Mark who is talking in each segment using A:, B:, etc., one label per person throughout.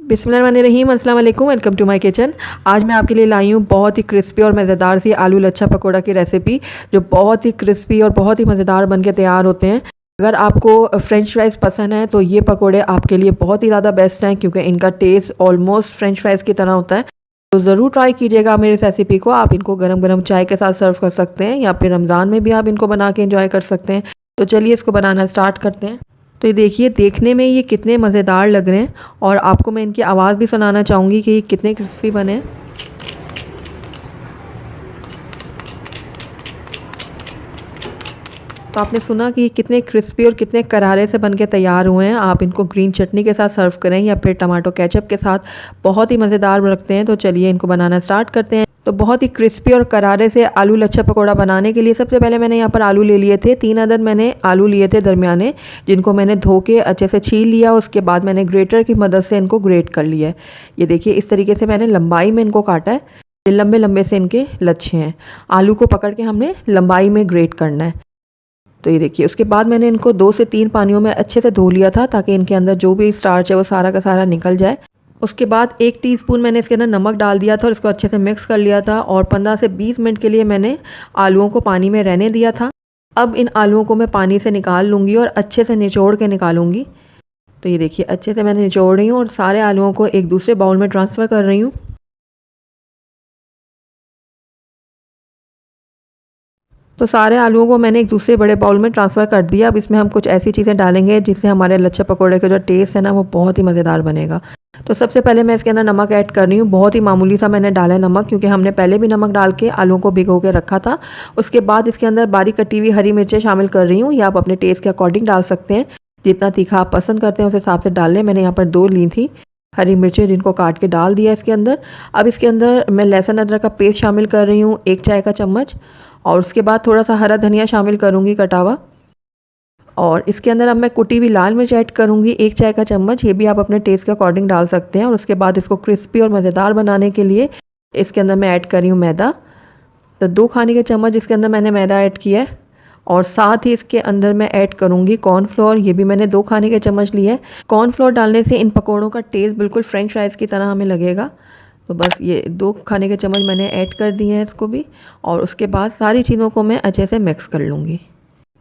A: बिस्मिल्लाहिर्रहमानिर्रहीम, अस्सलाम वालेकुम, वेलकम टू माय किचन। आज मैं आपके लिए लाई हूँ बहुत ही क्रिस्पी और मज़ेदार सी आलू लच्छा पकोड़ा की रेसिपी, जो बहुत ही क्रिस्पी और बहुत ही मज़ेदार बनके तैयार होते हैं। अगर आपको फ़्रेंच फ्राइज़ पसंद है तो ये पकोड़े आपके लिए बहुत ही ज़्यादा बेस्ट हैं, क्योंकि इनका टेस्ट ऑलमोस्ट फ़्रेंच फ्राइज़ की तरह होता है। तो ज़रूर ट्राई कीजिएगा मेरी इस रेसिपी को। आप इनको गरम गरम चाय के साथ सर्व कर सकते हैं, या फिर रमज़ान में भी आप इनको बना के इंजॉय कर सकते हैं। तो चलिए इसको बनाना स्टार्ट करते हैं। तो ये देखिए, देखने में ये कितने मज़ेदार लग रहे हैं, और आपको मैं इनकी आवाज़ भी सुनाना चाहूँगी कि ये कितने क्रिस्पी बने हैं। तो आपने सुना कि ये कितने क्रिस्पी और कितने करारे से बनके तैयार हुए हैं। आप इनको ग्रीन चटनी के साथ सर्व करें या फिर टमाटो केचप के साथ, बहुत ही मज़ेदार लगते हैं। तो चलिए इनको बनाना स्टार्ट करते हैं। तो बहुत ही क्रिस्पी और करारे से आलू लच्छा पकोड़ा बनाने के लिए सबसे पहले मैंने यहाँ पर आलू ले लिए थे। 3 अदद मैंने आलू लिए थे दरमियाने, जिनको मैंने धो के अच्छे से छील लिया। उसके बाद मैंने ग्रेटर की मदद से इनको ग्रेट कर लिया है। ये देखिए, इस तरीके से मैंने लंबाई में इनको काटा है। ये लंबे लंबे से इनके लच्छे हैं। आलू को पकड़ के हमने लंबाई में ग्रेट करना है। तो ये देखिए, उसके बाद मैंने इनको 2 से 3 पानियों में अच्छे से धो लिया था, ताकि इनके अंदर जो भी स्टार्च है वो सारा का सारा निकल जाए। उसके बाद 1 टीस्पून मैंने इसके अंदर नमक डाल दिया था और इसको अच्छे से मिक्स कर लिया था, और 15 से 20 मिनट के लिए मैंने आलूओं को पानी में रहने दिया था। अब इन आलूओं को मैं पानी से निकाल लूँगी और अच्छे से निचोड़ के निकालूंगी। तो ये देखिए, अच्छे से मैंने निचोड़ रही हूँ और सारे आलूओं को एक दूसरे बाउल में ट्रांसफ़र कर रही हूँ। तो सारे आलूओं को मैंने एक दूसरे बड़े बाउल में ट्रांसफ़र कर दिया। अब इसमें हम कुछ ऐसी चीज़ें डालेंगे जिससे हमारे लच्छा पकोड़े का जो टेस्ट है ना, वो बहुत ही मज़ेदार बनेगा। तो सबसे पहले मैं इसके अंदर नमक ऐड कर रही हूँ। बहुत ही मामूली सा मैंने डाला है नमक, क्योंकि हमने पहले भी नमक डाल के आलूओं को भिगो के रखा था। उसके बाद इसके अंदर बारीक कटी हुई हरी मिर्चें शामिल कर रही हूँ। या आप अपने टेस्ट के अकॉर्डिंग डाल सकते हैं, जितना तीखा आप पसंद करते हैं उस हिसाब से डाल लें। मैंने यहाँ पर 2 ली थी हरी मिर्चें, जिनको काट के डाल दिया इसके अंदर। अब इसके अंदर मैं लहसुन अदरक का पेस्ट शामिल कर रही हूँ, 1 चाय का चम्मच। और उसके बाद थोड़ा सा हरा धनिया शामिल करूँगी कटा हुआ। और इसके अंदर अब मैं कुटी हुई लाल मिर्च ऐड करूँगी, 1 चाय का चम्मच। ये भी आप अपने टेस्ट के अकॉर्डिंग डाल सकते हैं। और उसके बाद इसको क्रिस्पी और मज़ेदार बनाने के लिए इसके अंदर मैं ऐड कर रही हूँ मैदा। तो 2 खाने के चम्मच इसके अंदर मैंने मैदा ऐड किया है। और साथ ही इसके अंदर मैं ऐड करूँगी कॉर्नफ्लोर। ये भी मैंने 2 खाने के चम्मच लिए है। कॉर्नफ्लोर डालने से इन पकौड़ों का टेस्ट बिल्कुल फ्रेंच फ्राइज़ की तरह हमें लगेगा। तो बस ये 2 खाने के चम्मच मैंने ऐड कर दिए हैं इसको भी। और उसके बाद सारी चीज़ों को मैं अच्छे से मिक्स कर लूँगी।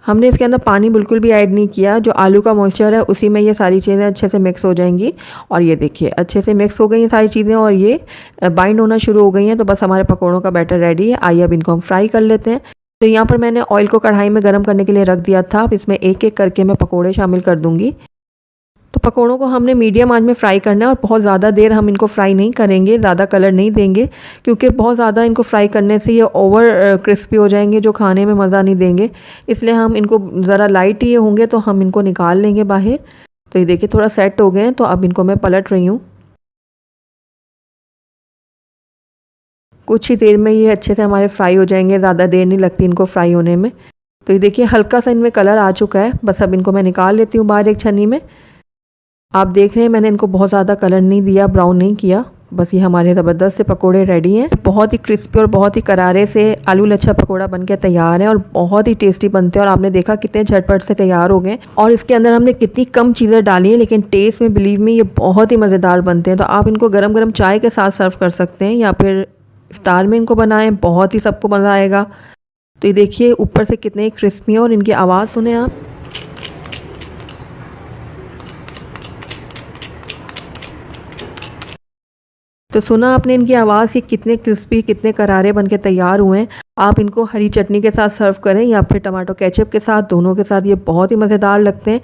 A: हमने इसके अंदर पानी बिल्कुल भी ऐड नहीं किया। जो आलू का मॉइस्चर है उसी में ये सारी चीज़ें अच्छे से मिक्स हो जाएंगी। और ये देखिए, अच्छे से मिक्स हो गई हैं सारी चीज़ें, और ये बाइंड होना शुरू हो गई हैं। तो बस हमारे पकौड़ों का बैटर रेडी है। आइए अब इनको हम फ्राई कर लेते हैं। तो यहाँ पर मैंने ऑयल को कढ़ाई में गर्म करने के लिए रख दिया था। अब इसमें एक एक करके मैं पकौड़े शामिल कर दूँगी। तो पकौड़ों को हमने मीडियम आंच में फ्राई करना है, और बहुत ज़्यादा देर हम इनको फ्राई नहीं करेंगे, ज़्यादा कलर नहीं देंगे, क्योंकि बहुत ज़्यादा इनको फ्राई करने से ये ओवर क्रिस्पी हो जाएंगे, जो खाने में मज़ा नहीं देंगे। इसलिए हम इनको ज़रा लाइट ही होंगे तो हम इनको निकाल लेंगे बाहर। तो ये देखिए, थोड़ा सेट हो गए हैं। तो अब इनको मैं पलट रही हूँ। कुछ ही देर में ये अच्छे से हमारे फ्राई हो जाएंगे, ज़्यादा देर नहीं लगती इनको फ्राई होने में। तो ये देखिए, हल्का सा इनमें कलर आ चुका है। बस अब इनको मैं निकाल लेती हूँ बाहर एक छन्नी में। आप देख रहे हैं, मैंने इनको बहुत ज़्यादा कलर नहीं दिया, ब्राउन नहीं किया। बस ये हमारे ज़बरदस्त से पकोड़े रेडी हैं। बहुत ही क्रिस्पी और बहुत ही करारे से आलू लच्छा पकोड़ा बनके तैयार है, और बहुत ही टेस्टी बनते हैं। और आपने देखा कितने झटपट से तैयार हो गए, और इसके अंदर हमने कितनी कम चीज़ें डाली हैं, लेकिन टेस्ट में बिलीव में ये बहुत ही मज़ेदार बनते हैं। तो आप इनको गरम गरम चाय के साथ सर्व कर सकते हैं, या फिर इफ्तार में इनको बनाएं, बहुत ही सबको मज़ा आएगा। तो ये देखिए, ऊपर से कितने क्रिस्पी हैं, और इनकी आवाज़ सुने आप। तो सुना आपने इनकी आवाज़ कि कितने क्रिस्पी, कितने करारे बनके तैयार हुए हैं। आप इनको हरी चटनी के साथ सर्व करें, या फिर टमाटो केचप के साथ, दोनों के साथ ये बहुत ही मज़ेदार लगते हैं।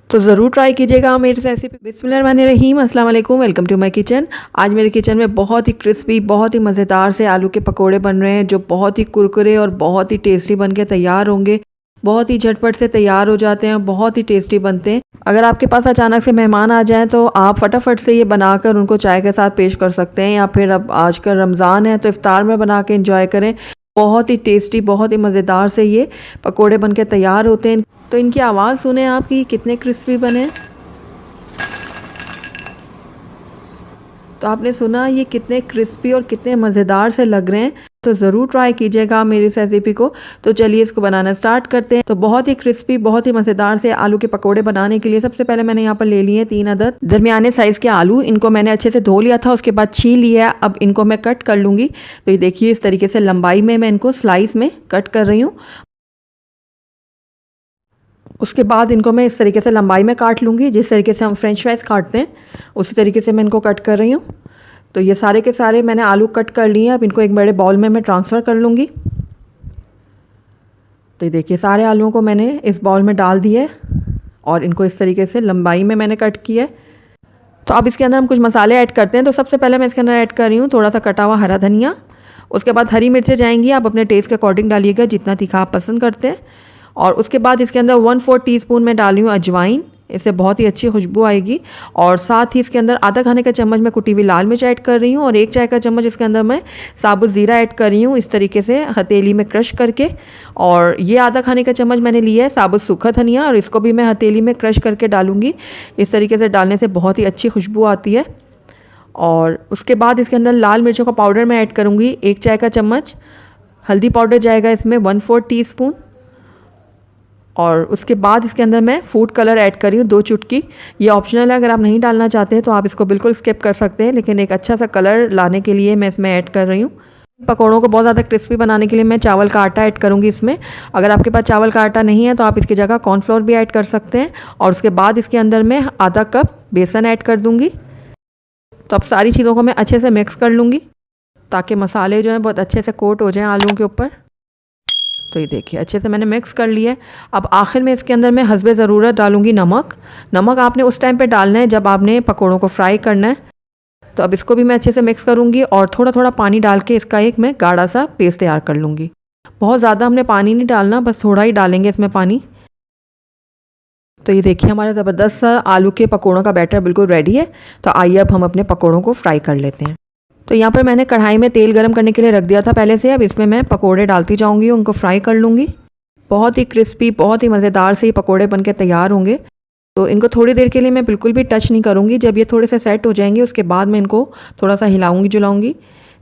A: तो ज़रूर ट्राई कीजिएगा मेरी रेसिपी। बिस्मिल्लाहिर्रहमानिर्रहीम, अस्सलाम वालेकुम, वेलकम टू माय किचन। आज मेरे किचन में बहुत ही क्रिस्पी, बहुत ही मज़ेदार से आलू के पकोड़े बन रहे हैं, जो बहुत ही कुरकुरे और बहुत ही टेस्टी बनके तैयार होंगे। बहुत ही झटपट से तैयार हो जाते हैं, बहुत ही टेस्टी बनते हैं। अगर आपके पास अचानक से मेहमान आ जाएं तो आप फटाफट से ये बनाकर उनको चाय के साथ पेश कर सकते हैं, या फिर अब आजकल रमज़ान है तो इफ्तार में बना के एंजॉय करें। बहुत ही टेस्टी, बहुत ही मज़ेदार से ये पकोड़े बनके तैयार होते हैं। तो इनकी आवाज़ सुने आप कि कितने क्रिस्पी बने। तो आपने सुना ये कितने क्रिस्पी और कितने मज़ेदार से लग रहे हैं। तो ज़रूर ट्राई कीजिएगा मेरी इस रेसिपी को। तो चलिए इसको बनाना स्टार्ट करते हैं। तो बहुत ही क्रिस्पी, बहुत ही मज़ेदार से आलू के पकोड़े बनाने के लिए सबसे पहले मैंने यहाँ पर ले लिए 3 अदद दरमियाने साइज़ के आलू। इनको मैंने अच्छे से धो लिया था, उसके बाद छील लिया। अब इनको मैं कट कर लूँगी। तो ये देखिए इस तरीके से लंबाई में मैं इनको स्लाइस में कट कर रही हूँ। उसके बाद इनको मैं इस तरीके से लंबाई में काट लूँगी, जिस तरीके से हम फ्रेंच फ्राइज़ काटते हैं उसी तरीके से मैं इनको कट कर रही हूँ। तो ये सारे के सारे मैंने आलू कट कर लिए हैं। अब इनको एक बड़े बाउल में मैं ट्रांसफ़र कर लूँगी। तो ये देखिए सारे आलूओं को मैंने इस बाउल में डाल दिया है और इनको इस तरीके से लंबाई में मैंने कट किया है। तो अब इसके अंदर हम कुछ मसाले ऐड करते हैं। तो सबसे पहले मैं इसके अंदर ऐड कर रही हूँ थोड़ा सा कटा हुआ हरा धनिया। उसके बाद हरी मिर्चें जाएंगी, आप अपने टेस्ट के अकॉर्डिंग डालिएगा जितना तीखा आप पसंद करते हैं। और उसके बाद इसके अंदर 1/4 टीस्पून मैं डाली हूँ अजवाइन, इससे बहुत ही अच्छी खुशबू आएगी। और साथ ही इसके अंदर आधा खाने का चम्मच मैं कुटी हुई लाल मिर्च ऐड कर रही हूँ और 1 चाय का चम्मच इसके अंदर मैं साबुत ज़ीरा ऐड कर रही हूँ, इस तरीके से हथेली में क्रश करके। और ये आधा खाने का चम्मच मैंने लिया है साबुत सूखा धनिया और इसको भी मैं हथेली में क्रश करके डालूँगी। इस तरीके से डालने से बहुत ही अच्छी खुशबू आती है। और उसके बाद इसके अंदर लाल मिर्चों का पाउडर मैं ऐड करूँगी 1 चाय का चम्मच। हल्दी पाउडर जाएगा इसमें 1/4 टीस्पून। और उसके बाद इसके अंदर मैं फूड कलर ऐड कर रही हूँ 2 चुटकी। ये ऑप्शनल है, अगर आप नहीं डालना चाहते हैं तो आप इसको बिल्कुल स्किप कर सकते हैं, लेकिन एक अच्छा सा कलर लाने के लिए मैं इसमें ऐड कर रही हूँ। पकौड़ों को बहुत ज़्यादा क्रिस्पी बनाने के लिए मैं चावल का आटा ऐड करूँगी इसमें। अगर आपके पास चावल का आटा नहीं है तो आप इसकी जगह कॉर्नफ्लोर भी ऐड कर सकते हैं। और उसके बाद इसके अंदर मैं आधा कप बेसन ऐड कर दूँगी। तो अब सारी चीज़ों को मैं अच्छे से मिक्स कर लूँगी ताकि मसाले जो हैं बहुत अच्छे से कोट हो जाएं आलूओं के ऊपर। तो ये देखिए अच्छे से मैंने मिक्स कर लिया है। अब आखिर में इसके अंदर मैं हस्बे ज़रूरत डालूँगी नमक। नमक आपने उस टाइम पे डालना है जब आपने पकौड़ों को फ्राई करना है। तो अब इसको भी मैं अच्छे से मिक्स करूँगी और थोड़ा थोड़ा पानी डाल के इसका एक मैं गाढ़ा सा पेस्ट तैयार कर लूँगी। बहुत ज़्यादा हमने पानी नहीं डालना, बस थोड़ा ही डालेंगे इसमें पानी। तो ये देखिए हमारा ज़बरदस्त सा आलू के पकौड़ों का बैटर बिल्कुल रेडी है। तो आइए अब हम अपने पकौड़ों को फ्राई कर लेते हैं। तो यहाँ पर मैंने कढ़ाई में तेल गरम करने के लिए रख दिया था पहले से। अब इसमें मैं पकोड़े डालती जाऊँगी, उनको फ्राई कर लूँगी। बहुत ही क्रिस्पी, बहुत ही मज़ेदार से ये पकोड़े बन के तैयार होंगे। तो इनको थोड़ी देर के लिए मैं बिल्कुल भी टच नहीं करूँगी। जब ये थोड़े से सेट हो जाएंगे उसके बाद मैं इनको थोड़ा सा हिलाऊँगी जुलाऊँगी।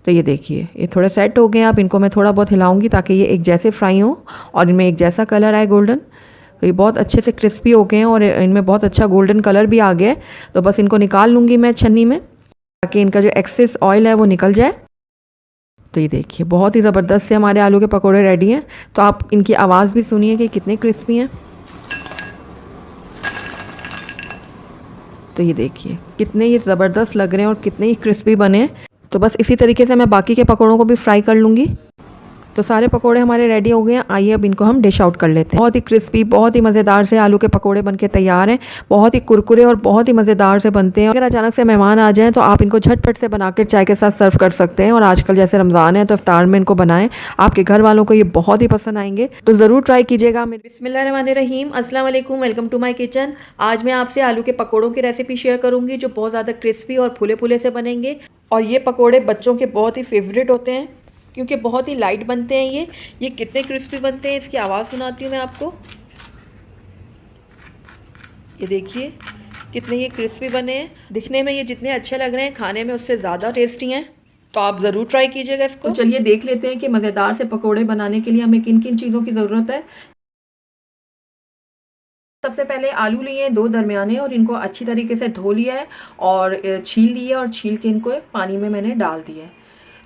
A: तो ये देखिए ये थोड़े सेट हो गए हैं। अब इनको मैं थोड़ा बहुत हिलाऊँगी ताकि ये एक जैसे फ्राई हों और इनमें एक जैसा कलर आए गोल्डन। तो ये बहुत अच्छे से क्रिस्पी हो गए हैं और इनमें बहुत अच्छा गोल्डन कलर भी आ गया है। तो बस इनको निकाल लूँगी मैं छन्नी में ताकि इनका जो एक्सेस ऑयल है वो निकल जाए। तो ये देखिए बहुत ही ज़बरदस्त से हमारे आलू के पकोड़े रेडी हैं। तो आप इनकी आवाज़ भी सुनिए कि कितने क्रिस्पी हैं। तो ये देखिए कितने ये ज़बरदस्त लग रहे हैं और कितने ही क्रिस्पी बने हैं। तो बस इसी तरीके से मैं बाकी के पकोड़ों को भी फ्राई कर लूँगी। तो सारे पकोड़े हमारे रेडी हो गए हैं। आइए अब इनको हम डिश आउट कर लेते हैं। बहुत ही क्रिस्पी, बहुत ही मज़ेदार से आलू के पकोड़े बनके तैयार हैं। बहुत ही कुरकुरे और बहुत ही मज़ेदार से बनते हैं। अगर अचानक से मेहमान आ जाएं तो आप इनको झटपट से बनाकर चाय के साथ सर्व कर सकते हैं। और आजकल जैसे रमज़ान है तो इफ्तार में इनको बनाएं, आपके घर वालों को ये बहुत ही पसंद आएंगे। तो ज़रूर ट्राई कीजिएगा। बिस्मिल्लाहिर्रहमानिर्रहीम, अस्सलाम वालेकुम, वेलकम टू माई किचन। आज मैं आपसे आलू के पकौड़ों की रेसिपी शेयर करूँगी जो बहुत ज़्यादा क्रिस्पी और फूले फूले से बनेंगे। और ये पकौड़े बच्चों के बहुत ही फेवरेट होते हैं क्योंकि बहुत ही लाइट बनते हैं। ये कितने क्रिस्पी बनते हैं इसकी आवाज़ सुनाती हूँ मैं आपको। ये देखिए कितने ये क्रिस्पी बने हैं। दिखने में ये जितने अच्छे लग रहे हैं खाने में उससे ज़्यादा टेस्टी हैं। तो आप ज़रूर ट्राई कीजिएगा इसको। तो चलिए देख लेते हैं कि मज़ेदार से पकोड़े बनाने के लिए हमें किन किन चीज़ों की ज़रूरत है। सबसे पहले आलू लिए हैं 2 दरमियाने और इनको अच्छी तरीके से धो लिया है और छील लिए और छील के इनको पानी में मैंने डाल दिया है।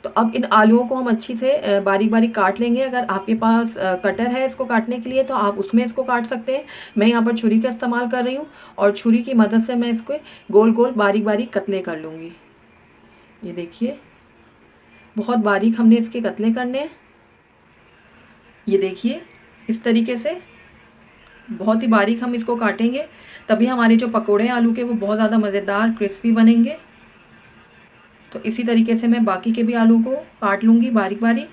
A: तो अब इन आलूओं को हम अच्छी से बारीक बारीक काट लेंगे। अगर आपके पास कटर है इसको काटने के लिए तो आप उसमें इसको काट सकते हैं। मैं यहाँ पर छुरी का इस्तेमाल कर रही हूँ और छुरी की मदद से मैं इसको गोल गोल बारीक बारीक कतले कर लूँगी। ये देखिए बहुत बारीक हमने इसके कतले करने हैं। ये देखिए इस तरीके से बहुत ही बारीक हम इसको काटेंगे, तभी हमारे जो पकोड़े हैं आलू के वो बहुत ज़्यादा मज़ेदार क्रिस्पी बनेंगे। तो इसी तरीके से मैं बाकी के भी आलू को काट लूँगी बारीक बारीक।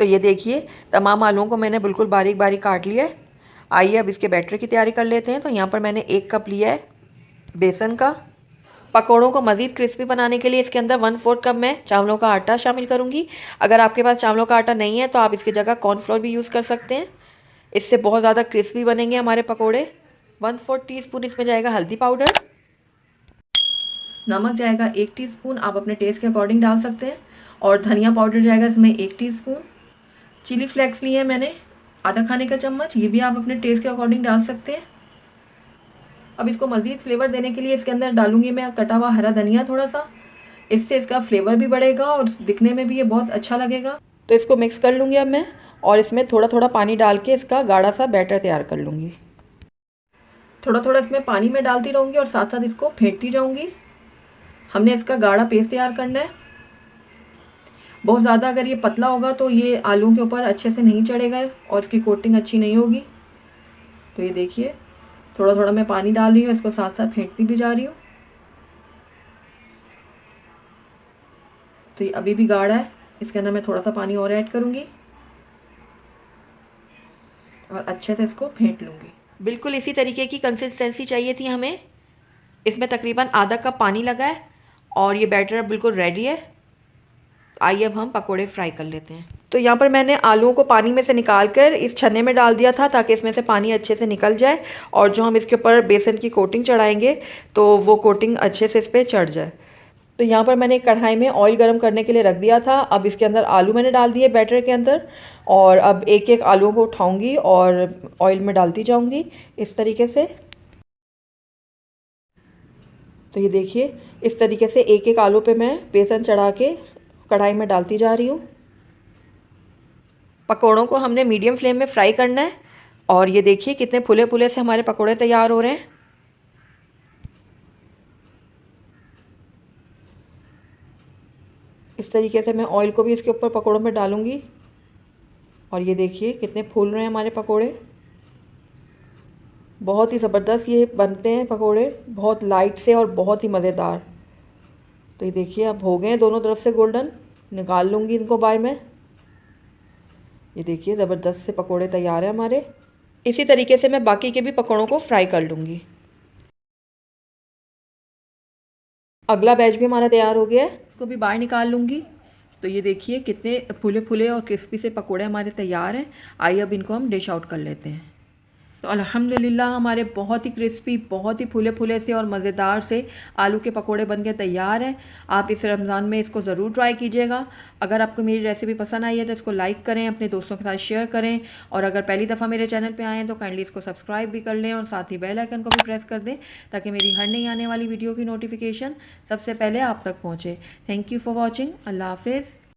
A: तो ये देखिए तमाम आलूओं को मैंने बिल्कुल बारीक बारीक काट लिया है। आइए अब इसके बैटर की तैयारी कर लेते हैं। तो यहाँ पर मैंने 1 कप लिया है बेसन का। पकौड़ों को मज़ीद क्रिस्पी बनाने के लिए इसके अंदर 1/4 कप मैं चावलों का आटा शामिल करूँगी। अगर आपके पास चावलों का आटा नहीं है तो आप इसकी जगह कॉर्नफ्लोर भी यूज़ कर सकते हैं। इससे बहुत ज़्यादा क्रिस्पी बनेंगे हमारे पकौड़े। 1/4 टीस्पून इसमें जाएगा हल्दी पाउडर। नमक जाएगा 1 टीस्पून, आप अपने टेस्ट के अकॉर्डिंग डाल सकते हैं। और धनिया पाउडर जाएगा इसमें 1 टीस्पून। चिली फ्लेक्स लिए हैं मैंने आधा खाने का चम्मच, ये भी आप अपने टेस्ट के अकॉर्डिंग डाल सकते हैं। अब इसको मज़ीद फ्लेवर देने के लिए इसके अंदर डालूंगी मैं कटा हुआ हरा धनिया थोड़ा सा, इससे इसका फ्लेवर भी बढ़ेगा और दिखने में भी ये बहुत अच्छा लगेगा। तो इसको मिक्स कर लूँगी अब मैं, और इसमें थोड़ा थोड़ा पानी डाल के इसका गाढ़ा सा बैटर तैयार कर लूँगी। थोड़ा थोड़ा इसमें पानी में डालती रहूँगी और साथ साथ इसको फेंटती जाऊँगी। हमने इसका गाढ़ा पेस्ट तैयार करना है। बहुत ज़्यादा अगर ये पतला होगा तो ये आलू के ऊपर अच्छे से नहीं चढ़ेगा और इसकी कोटिंग अच्छी नहीं होगी। तो ये देखिए थोड़ा थोड़ा मैं पानी डाल रही हूँ, इसको साथ साथ फेंटती भी जा रही हूँ। तो ये अभी भी गाढ़ा है, इसके अंदर मैं थोड़ा सा पानी और ऐड करूँगी और अच्छे से इसको फेंट लूँगी। बिल्कुल इसी तरीके की कंसिस्टेंसी चाहिए थी हमें। इसमें तकरीबन आधा कप पानी लगा है और ये बैटर अब बिल्कुल रेडी है। आइए अब हम पकोड़े फ्राई कर लेते हैं। तो यहाँ पर मैंने आलूओं को पानी में से निकाल कर इस छन्ने में डाल दिया था ताकि इसमें से पानी अच्छे से निकल जाए और जो हम इसके ऊपर बेसन की कोटिंग चढ़ाएंगे तो वो कोटिंग अच्छे से इस पर चढ़ जाए। तो यहाँ पर मैंने एक कढ़ाई में ऑयल गर्म करने के लिए रख दिया था। अब इसके अंदर आलू मैंने डाल दिए बैटर के अंदर, और अब एक एक आलूओं को उठाऊंगी और ऑयल में डालती जाऊंगी इस तरीके से। तो ये देखिए इस तरीके से एक एक आलू पे मैं बेसन चढ़ा के कढ़ाई में डालती जा रही हूँ। पकोड़ों को हमने मीडियम फ्लेम में फ्राई करना है और ये देखिए कितने फुले फुले से हमारे पकोड़े तैयार हो रहे हैं। इस तरीके से मैं ऑयल को भी इसके ऊपर पकोड़ों में डालूंगी और ये देखिए कितने फूल रहे हैं हमारे पकोड़े। बहुत ही ज़बरदस्त ये बनते हैं पकोड़े, बहुत लाइट से और बहुत ही मज़ेदार। तो ये देखिए अब हो गए हैं दोनों तरफ से गोल्डन, निकाल लूँगी इनको बाहर में। ये देखिए ज़बरदस्त से पकोड़े तैयार हैं हमारे। इसी तरीके से मैं बाकी के भी पकोड़ों को फ्राई कर लूँगी। अगला बैच भी हमारा तैयार हो गया है, इसको भी बाहर निकाल लूँगी। तो ये देखिए कितने फूले फूले और क्रिस्पी से पकोड़े हमारे तैयार हैं। आइए अब इनको हम डिश आउट कर लेते हैं। तो अल्हम्दुलिल्लाह हमारे बहुत ही क्रिस्पी, बहुत ही फूले फूले से और मज़ेदार से आलू के पकोड़े बनके तैयार हैं। आप इस रमज़ान में इसको ज़रूर ट्राई कीजिएगा। अगर आपको मेरी रेसिपी पसंद आई है तो इसको लाइक करें, अपने दोस्तों के साथ शेयर करें, और अगर पहली दफ़ा मेरे चैनल पे आएँ तो काइंडली इसको सब्सक्राइब भी कर लें और साथ ही बेल आइकन को भी प्रेस कर दें ताकि मेरी हर नई आने वाली वीडियो की नोटिफिकेशन सबसे पहले आप तक पहुँचे। Thank you for watching. अल्लाह हाफिज़।